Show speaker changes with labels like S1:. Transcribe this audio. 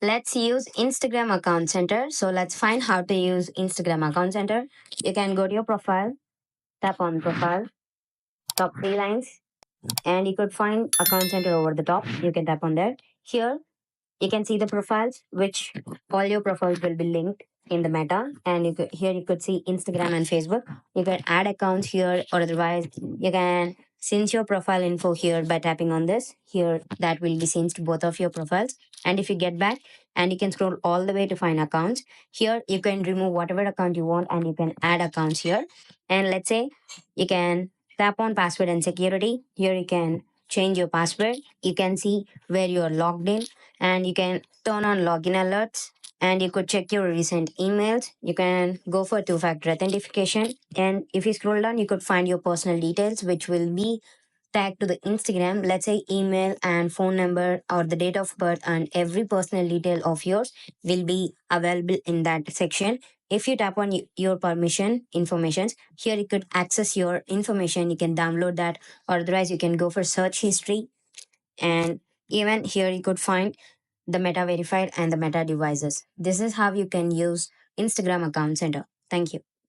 S1: Let's use Instagram Account Center. So let's find how to use Instagram Account Center. You can go to your profile, tap on profile, top three lines, and you could find Account Center over the top. You can tap on there. Here, you can see the profiles, which all your profiles will be linked in the meta. And here you could see Instagram and Facebook. You can add accounts here, or otherwise you can sync your profile info here by tapping on this. Here, that will be synced to both of your profiles. And if you get back, and you can scroll all the way to find accounts. Here you can remove whatever account you want, and you can add accounts here. And let's say you can tap on password and security. Here you can change your password. You can see where you are logged in, and you can turn on login alerts, and you could check your recent emails. You can go for two-factor authentication, and if you scroll down, you could find your personal details, which will be tagged to the Instagram. Let's say email and phone number or the date of birth, and every personal detail of yours will be available in that section. If you tap on your permission informations, here you could access your information. You can download that, or otherwise you can go for search history. And even here you could find the meta verified and the meta devices. This is how you can use Instagram Account Center. Thank you.